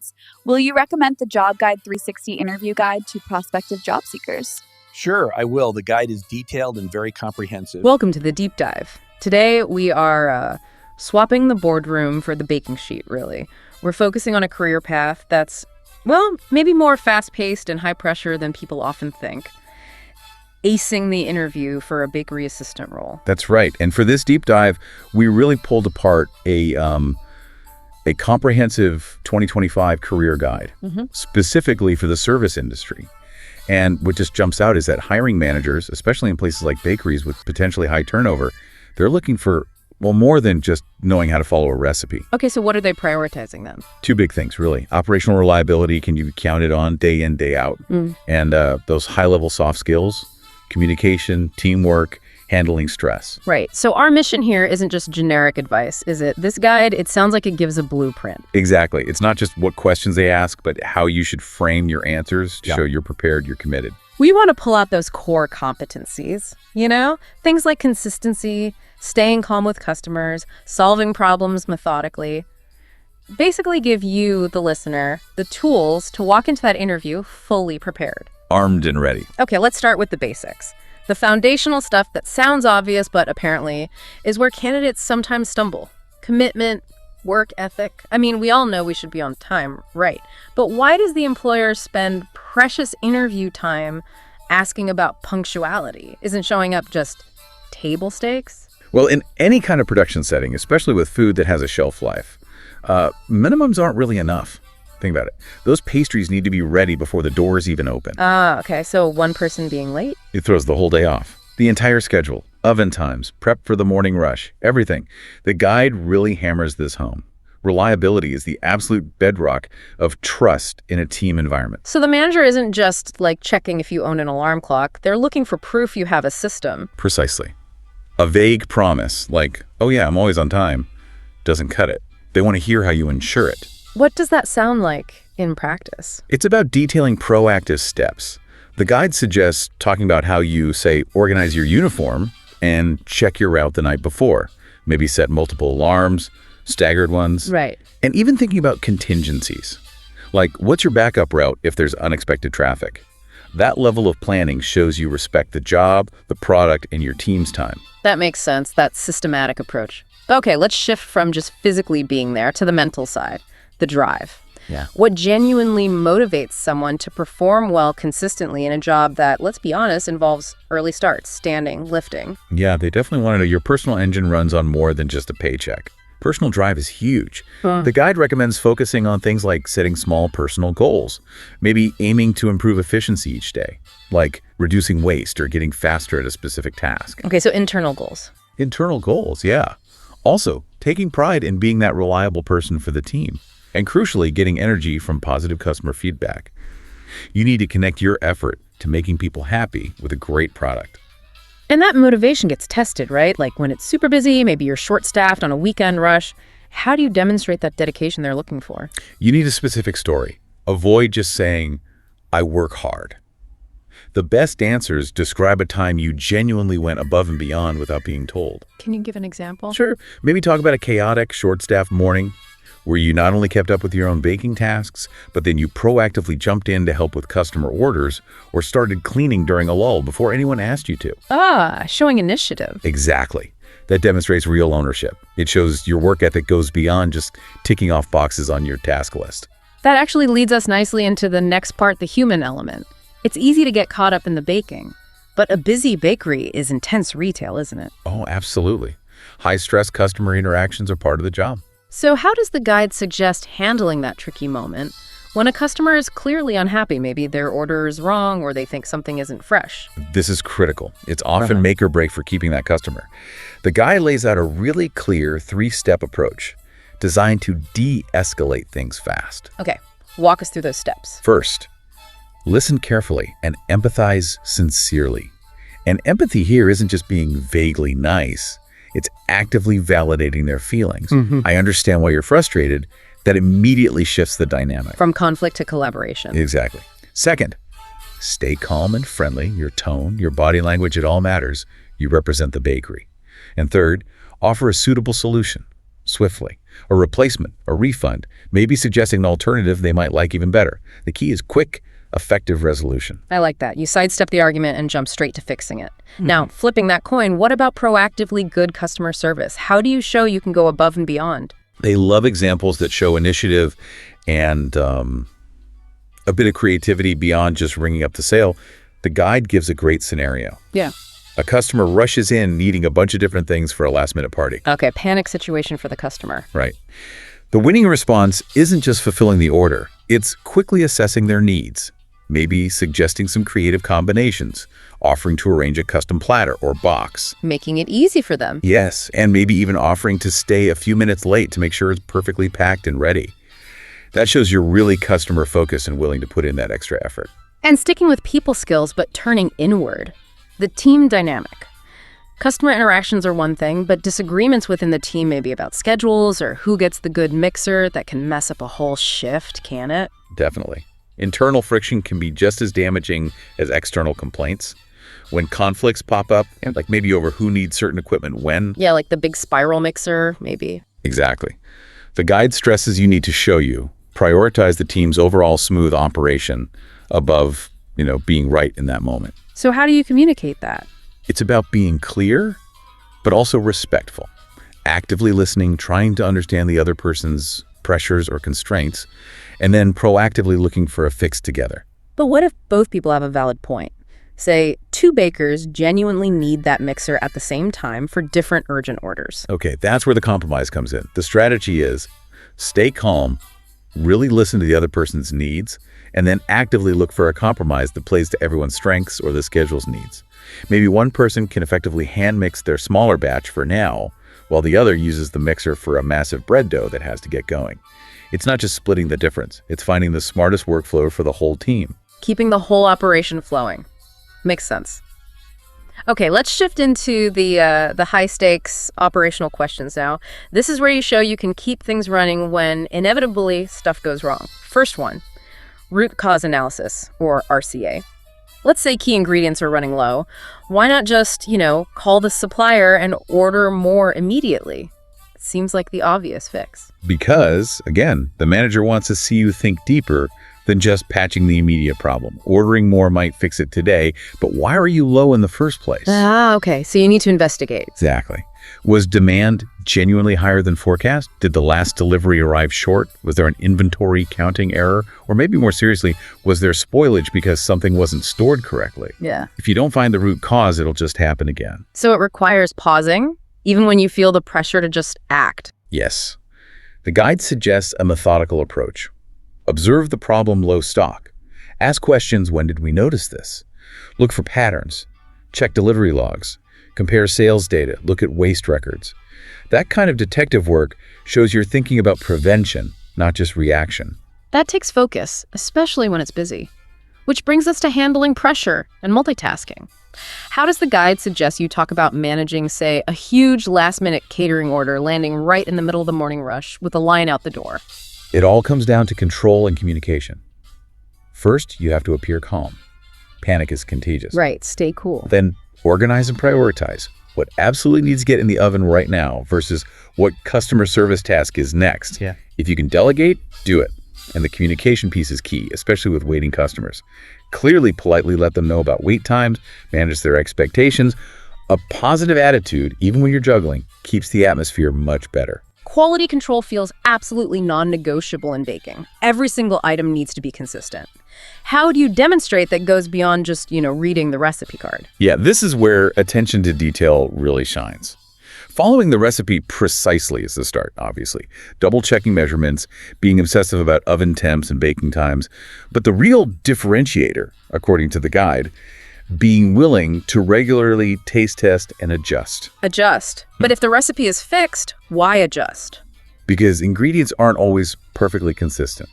episodes. Will you recommend the Job Guide 360 interview guide to prospective job seekers? Sure, I will. The guide is detailed and very comprehensive. Welcome to the deep dive. Today we are swapping the boardroom for the baking sheet, really. We're focusing on a career path that's, well, maybe more fast-paced and high pressure than people often think. Acing the interview for a bakery assistant role. That's right. And for this deep dive, we really pulled apart a comprehensive 2025 career guide, specifically for the service industry. And what just jumps out is that hiring managers, especially in places like bakeries with potentially high turnover, they're looking for, well, more than just knowing how to follow a recipe. Okay, so what are they prioritizing then? Two big things, really. Operational reliability, can you be counted on day in, day out? And those high-level soft skills, communication, teamwork, handling stress. Right. So our mission here isn't just generic advice, is it? This guide, it sounds like it gives a blueprint. Exactly. It's not just what questions they ask, but how you should frame your answers to show you're prepared, you're committed. We want to pull out those core competencies, you know? Things like consistency, staying calm with customers, solving problems methodically. Basically give you, the listener, the tools to walk into that interview fully prepared. Armed and ready. Okay, let's start with the basics. The foundational stuff that sounds obvious, but apparently is where candidates sometimes stumble. Commitment, work ethic. I mean, we all know we should be on time, right? But why does the employer spend precious interview time asking about punctuality? Isn't showing up just table stakes? Well, in any kind of production setting, especially with food that has a shelf life, minimums aren't really enough. Think about it. Those pastries need to be ready before the doors even open. Okay. So one person being late? It throws the whole day off. The entire schedule, oven times, prep for the morning rush, everything. The guide really hammers this home. Reliability is the absolute bedrock of trust in a team environment. So the manager isn't just like checking if you own an alarm clock. They're looking for proof you have a system. Precisely. A vague promise like, oh yeah, I'm always on time, doesn't cut it. They want to hear how you ensure it. What does that sound like in practice? It's about detailing proactive steps. The guide suggests talking about how you, say, organize your uniform and check your route the night before. Maybe set multiple alarms, staggered ones. Right. And even thinking about contingencies. Like, what's your backup route if there's unexpected traffic? That level of planning shows you respect the job, the product, and your team's time. That makes sense, that systematic approach. Okay, let's shift from just physically being there to the mental side. The drive. Yeah. What genuinely motivates someone to perform well consistently in a job that, let's be honest, involves early starts, standing, lifting? Yeah, they definitely want to know your personal engine runs on more than just a paycheck. Personal drive is huge. The guide recommends focusing on things like setting small personal goals, maybe aiming to improve efficiency each day, like reducing waste or getting faster at a specific task. Okay, so internal goals. Internal goals, yeah. Also, taking pride in being that reliable person for the team. And crucially, getting energy from positive customer feedback. You need to connect your effort to making people happy with a great product. And that motivation gets tested, right? Like when it's super busy, maybe you're short-staffed on a weekend rush. How do you demonstrate that dedication they're looking for? You need a specific story. Avoid just saying, I work hard. The best answers describe a time you genuinely went above and beyond without being told. Can you give an example? Sure. Maybe talk about a chaotic, short-staffed morning where you not only kept up with your own baking tasks, but then you proactively jumped in to help with customer orders or started cleaning during a lull before anyone asked you to. Showing initiative. Exactly. That demonstrates real ownership. It shows your work ethic goes beyond just ticking off boxes on your task list. That actually leads us nicely into the next part, the human element. It's easy to get caught up in the baking, but a busy bakery is intense retail, isn't it? Oh, absolutely. High-stress customer interactions are part of the job. So how does the guide suggest handling that tricky moment when a customer is clearly unhappy? Maybe their order is wrong or they think something isn't fresh. This is critical. It's often make or break for keeping that customer. The guide lays out a really clear 3-step approach designed to de-escalate things fast. Okay, walk us through those steps. First, listen carefully and empathize sincerely. And empathy here isn't just being vaguely nice. It's actively validating their feelings. I understand why you're frustrated. That immediately shifts the dynamic. From conflict to collaboration. Exactly. Second, stay calm and friendly. Your tone, your body language, it all matters. You represent the bakery. And third, offer a suitable solution. swiftly. A replacement, a refund, maybe suggesting an alternative they might like even better. The key is quick, effective resolution. I like that. You sidestep the argument and jump straight to fixing it. Now, flipping that coin, what about proactively good customer service? How do you show you can go above and beyond? They love examples that show initiative and a bit of creativity beyond just ringing up the sale. The guide gives a great scenario. Yeah. A customer rushes in needing a bunch of different things for a last-minute party. Okay, panic situation for the customer. Right. The winning response isn't just fulfilling the order. It's quickly assessing their needs, maybe suggesting some creative combinations, offering to arrange a custom platter or box. Making it easy for them. Yes, and maybe even offering to stay a few minutes late to make sure it's perfectly packed and ready. That shows you're really customer-focused and willing to put in that extra effort. And sticking with people skills, but turning inward. The team dynamic. Customer interactions are one thing, but disagreements within the team may be about schedules or who gets the good mixer that can mess up a whole shift, can it? Definitely. Internal friction can be just as damaging as external complaints. When conflicts pop up, like maybe over who needs certain equipment when. Yeah, like the big spiral mixer, maybe. Exactly. The guide stresses you need to show you, prioritize the team's overall smooth operation above, being right in that moment. So how do you communicate that? It's about being clear, but also respectful. Actively listening, trying to understand the other person's pressures or constraints, and then proactively looking for a fix together. But what if both people have a valid point? Say, two bakers genuinely need that mixer at the same time for different urgent orders. Okay, that's where the compromise comes in. The strategy is stay calm, really listen to the other person's needs, and then actively look for a compromise that plays to everyone's strengths or the schedule's needs. Maybe one person can effectively hand mix their smaller batch for now, while the other uses the mixer for a massive bread dough that has to get going. It's not just splitting the difference, it's finding the smartest workflow for the whole team. Keeping the whole operation flowing. Makes sense. Okay, let's shift into the high-stakes operational questions now. This is where you show you can keep things running when inevitably stuff goes wrong. First one, root cause analysis, or RCA. Let's say key ingredients are running low. Why not just, call the supplier and order more immediately? It seems like the obvious fix. Because, again, the manager wants to see you think deeper than just patching the immediate problem. Ordering more might fix it today, but why are you low in the first place? Okay, so you need to investigate. Exactly. Was demand genuinely higher than forecast? Did the last delivery arrive short? Was there an inventory counting error? Or maybe more seriously, was there spoilage because something wasn't stored correctly? Yeah. If you don't find the root cause, it'll just happen again. So it requires pausing, even when you feel the pressure to just act. Yes. The guide suggests a methodical approach. Observe the problem low stock. Ask questions, when did we notice this? Look for patterns. Check delivery logs. Compare sales data. Look at waste records. That kind of detective work shows you're thinking about prevention, not just reaction. That takes focus, especially when it's busy. Which brings us to handling pressure and multitasking. How does the guide suggest you talk about managing, say, a huge last-minute catering order landing right in the middle of the morning rush with a line out the door? It all comes down to control and communication. First, you have to appear calm. Panic is contagious. Right, stay cool. Then organize and prioritize what absolutely needs to get in the oven right now versus what customer service task is next. Yeah. If you can delegate, do it. And the communication piece is key, especially with waiting customers. Clearly, politely let them know about wait times, manage their expectations. A positive attitude, even when you're juggling, keeps the atmosphere much better. Quality control feels absolutely non-negotiable in baking. Every single item needs to be consistent. How do you demonstrate that goes beyond just, reading the recipe card? Yeah, this is where attention to detail really shines. Following the recipe precisely is the start, obviously. Double-checking measurements, being obsessive about oven temps and baking times. But the real differentiator, according to the guide, being willing to regularly taste test and adjust. Adjust. But if the recipe is fixed, why adjust? Because ingredients aren't always perfectly consistent.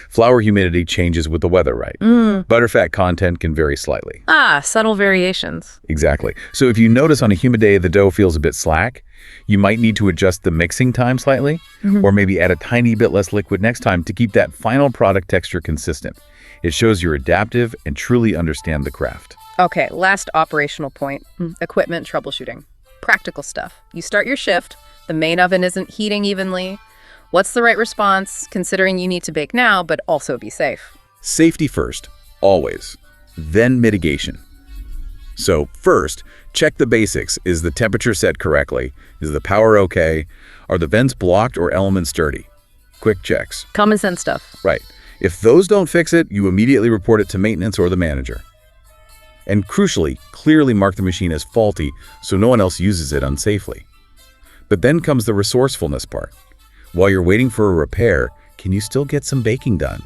Flour humidity changes with the weather, right? Butterfat content can vary slightly. Subtle variations. Exactly. So if you notice on a humid day the dough feels a bit slack, you might need to adjust the mixing time slightly, or maybe add a tiny bit less liquid next time to keep that final product texture consistent. It shows you're adaptive and truly understand the craft. Okay, last operational point, equipment troubleshooting. Practical stuff. You start your shift, The main oven isn't heating evenly. What's the right response, considering you need to bake now, but also be safe? Safety first, always. Then mitigation. So first, check the basics. Is the temperature set correctly? Is the power okay? Are the vents blocked or elements dirty? Quick checks. Common sense stuff. Right. If those don't fix it, you immediately report it to maintenance or the manager. And crucially, clearly mark the machine as faulty so no one else uses it unsafely. But then comes the resourcefulness part. While you're waiting for a repair, can you still get some baking done?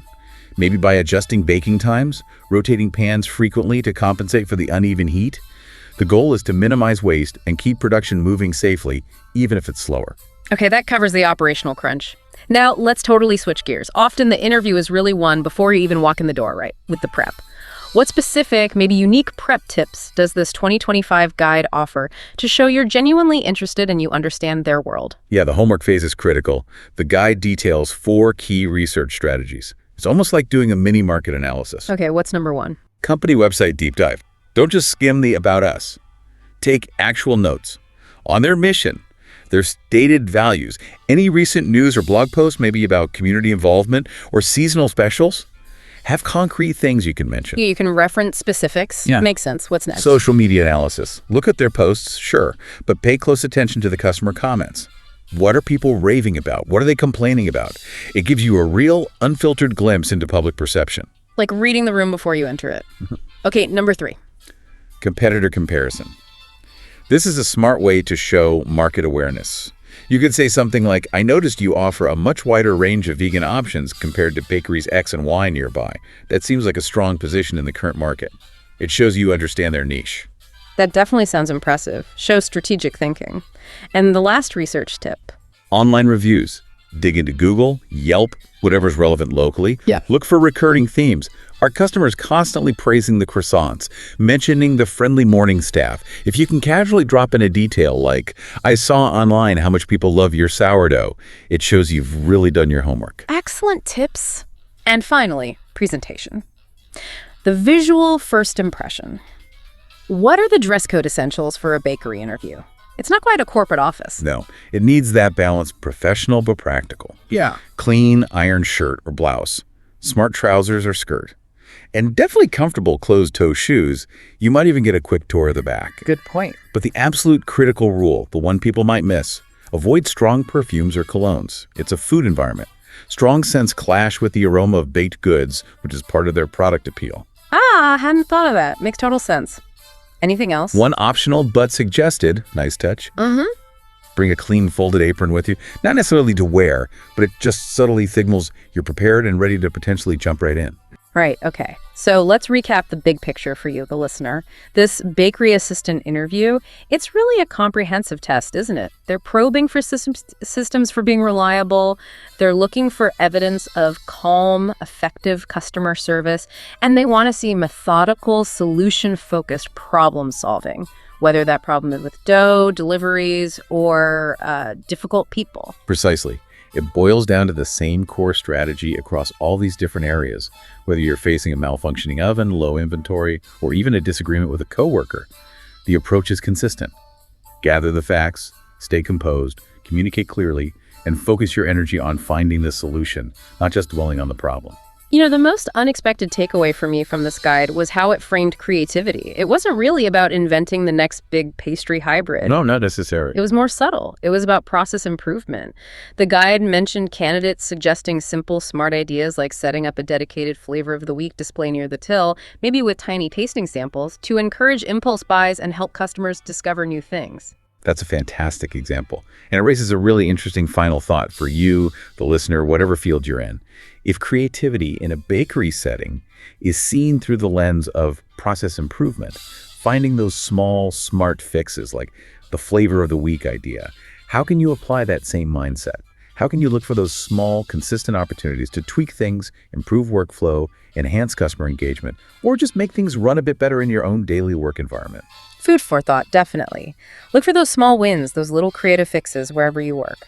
Maybe by adjusting baking times, rotating pans frequently to compensate for the uneven heat. The goal is to minimize waste and keep production moving safely, even if it's slower. Okay, that covers the operational crunch. Now, let's totally switch gears. Often the interview is really won before you even walk in the door, right? With the prep. What specific, maybe unique prep tips does this 2025 guide offer to show you're genuinely interested and you understand their world? Yeah, the homework phase is critical. The guide details 4 key research strategies. It's almost like doing a mini market analysis. Okay, what's number 1? Company website deep dive. Don't just skim the About Us. Take actual notes on their mission, their stated values, any recent news or blog posts maybe about community involvement or seasonal specials. Have concrete things you can mention. You can reference specifics. Yeah. Makes sense. What's next? Social media analysis. Look at their posts, sure, but pay close attention to the customer comments. What are people raving about? What are they complaining about? It gives you a real, unfiltered glimpse into public perception. Like reading the room before you enter it. Okay, number 3. Competitor comparison. This is a smart way to show market awareness. You could say something like, I noticed you offer a much wider range of vegan options compared to bakeries X and Y nearby. That seems like a strong position in the current market. It shows you understand their niche. That definitely sounds impressive. Shows strategic thinking. And the last research tip. Online reviews. Dig into Google, Yelp, whatever's relevant locally. Yeah. Look for recurring themes. Are customers constantly praising the croissants, mentioning the friendly morning staff? If you can casually drop in a detail like, I saw online how much people love your sourdough, it shows you've really done your homework. Excellent tips. And finally, presentation. The visual first impression. What are the dress code essentials for a bakery interview? It's not quite a corporate office. No, it needs that balance, professional but practical. Yeah. Clean, iron shirt or blouse, smart trousers or skirt, and definitely comfortable closed-toe shoes. You might even get a quick tour of the back. Good point. But the absolute critical rule, the one people might miss, avoid strong perfumes or colognes. It's a food environment. Strong scents clash with the aroma of baked goods, which is part of their product appeal. Ah, hadn't thought of that. Makes total sense. Anything else? One optional but suggested, nice touch, bring a clean folded apron with you. Not necessarily to wear, but it just subtly signals you're prepared and ready to potentially jump right in. Right, okay. So let's recap the big picture for you, the listener. This bakery assistant interview, it's really a comprehensive test, isn't it? They're probing for systems for being reliable. They're looking for evidence of calm, effective customer service. And they want to see methodical, solution-focused problem solving, whether that problem is with dough, deliveries, or difficult people. Precisely. It boils down to the same core strategy across all these different areas, whether you're facing a malfunctioning oven, low inventory, or even a disagreement with a coworker. The approach is consistent. Gather the facts, stay composed, communicate clearly, and focus your energy on finding the solution, not just dwelling on the problem. You know, the most unexpected takeaway for me from this guide was how it framed creativity. It wasn't really about inventing the next big pastry hybrid. No, not necessarily. It was more subtle. It was about process improvement. The guide mentioned candidates suggesting simple, smart ideas like setting up a dedicated flavor of the week display near the till, maybe with tiny tasting samples, to encourage impulse buys and help customers discover new things. That's a fantastic example. And it raises a really interesting final thought for you, the listener, whatever field you're in. If creativity in a bakery setting is seen through the lens of process improvement, finding those small, smart fixes like the flavor of the week idea, how can you apply that same mindset? How can you look for those small, consistent opportunities to tweak things, improve workflow, enhance customer engagement, or just make things run a bit better in your own daily work environment? Food for thought, definitely. Look for those small wins, those little creative fixes wherever you work.